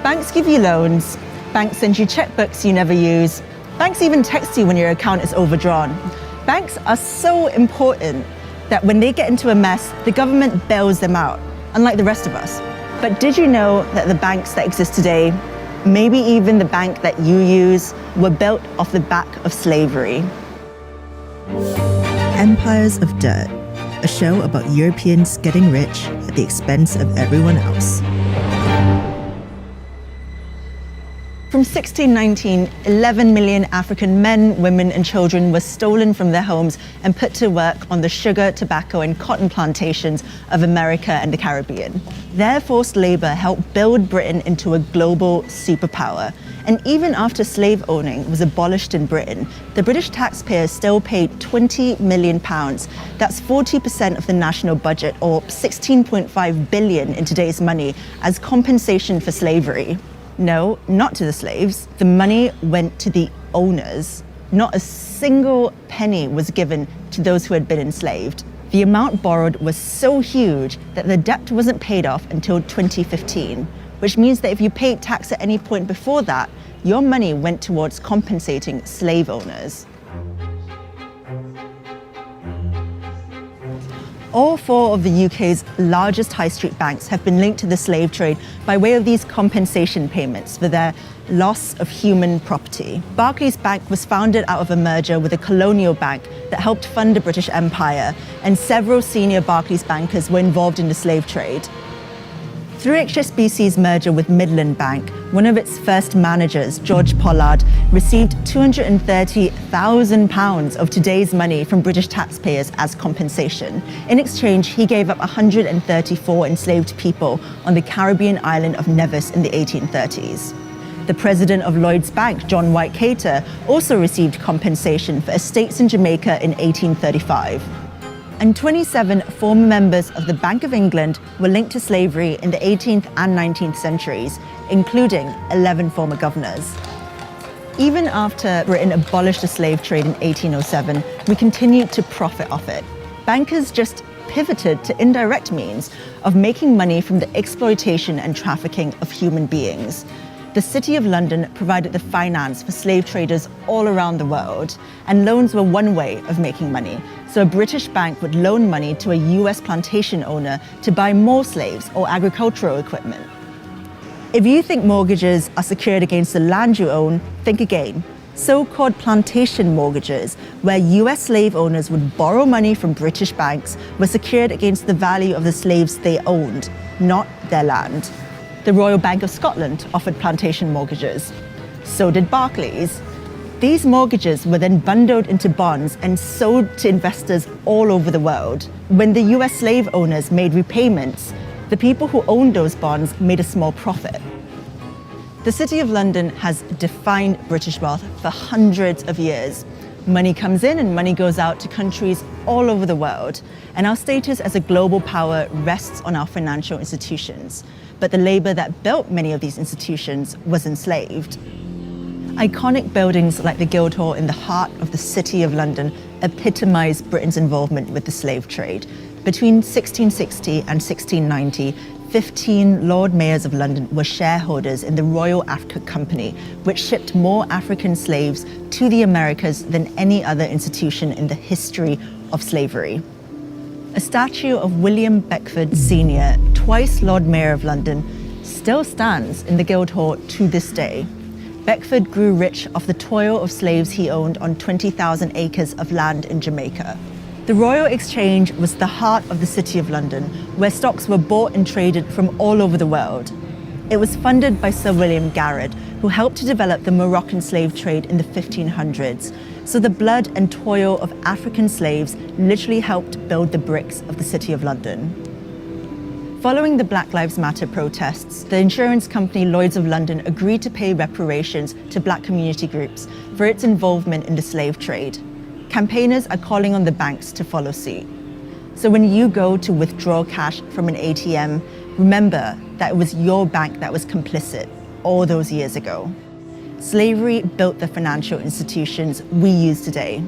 Banks give you loans, banks send you checkbooks you never use, banks even text you when your account is overdrawn. Banks are so important that when they get into a mess, the government bails them out, unlike the rest of us. But did you know that the banks that exist today, maybe even the bank that you use, were built off the back of slavery? Empires of Dirt, a show about Europeans getting rich at the expense of everyone else. From 1619, 11 million African men, women, and children were stolen from their homes and put to work on the sugar, tobacco, and cotton plantations of America and the Caribbean. Their forced labor helped build Britain into a global superpower. And even after slave owning was abolished in Britain, the British taxpayer still paid £20 million. That's 40% of the national budget, or 16.5 billion in today's money, as compensation for slavery. No, not to the slaves. The money went to the owners. Not a single penny was given to those who had been enslaved. The amount borrowed was so huge that the debt wasn't paid off until 2015, which means that if you paid tax at any point before that, your money went towards compensating slave owners. All four of the UK's largest high street banks have been linked to the slave trade by way of these compensation payments for their loss of human property. Barclays Bank was founded out of a merger with a colonial bank that helped fund the British Empire, and several senior Barclays bankers were involved in the slave trade. Through HSBC's merger with Midland Bank, one of its first managers, George Pollard, received £230,000 of today's money from British taxpayers as compensation. In exchange, he gave up 134 enslaved people on the Caribbean island of Nevis in the 1830s. The president of Lloyds Bank, John White Cater, also received compensation for estates in Jamaica in 1835. And 27 former members of the Bank of England were linked to slavery in the 18th and 19th centuries, including 11 former governors. Even after Britain abolished the slave trade in 1807, we continued to profit off it. Bankers just pivoted to indirect means of making money from the exploitation and trafficking of human beings. The City of London provided the finance for slave traders all around the world, and loans were one way of making money. So a British bank would loan money to a US plantation owner to buy more slaves or agricultural equipment. If you think mortgages are secured against the land you own, think again. So-called plantation mortgages, where US slave owners would borrow money from British banks, were secured against the value of the slaves they owned, not their land. The Royal Bank of Scotland offered plantation mortgages. So did Barclays. These mortgages were then bundled into bonds and sold to investors all over the world. When the US slave owners made repayments, the people who owned those bonds made a small profit. The City of London has defined British wealth for hundreds of years. Money comes in and money goes out to countries all over the world, and our status as a global power rests on our financial institutions. But the labor that built many of these institutions was enslaved. Iconic buildings like the Guildhall in the heart of the City of London epitomise Britain's involvement with the slave trade. Between 1660 and 1690, 15 Lord Mayors of London were shareholders in the Royal Africa Company, which shipped more African slaves to the Americas than any other institution in the history of slavery. A statue of William Beckford Sr., twice Lord Mayor of London, still stands in the Guildhall to this day. Beckford grew rich off the toil of slaves he owned on 20,000 acres of land in Jamaica. The Royal Exchange was the heart of the City of London, where stocks were bought and traded from all over the world. It was funded by Sir William Garrard, who helped to develop the Moroccan slave trade in the 1500s. So the blood and toil of African slaves literally helped build the bricks of the City of London. Following the Black Lives Matter protests, the insurance company Lloyds of London agreed to pay reparations to black community groups for its involvement in the slave trade. Campaigners are calling on the banks to follow suit. So when you go to withdraw cash from an ATM, remember that it was your bank that was complicit all those years ago. Slavery built the financial institutions we use today.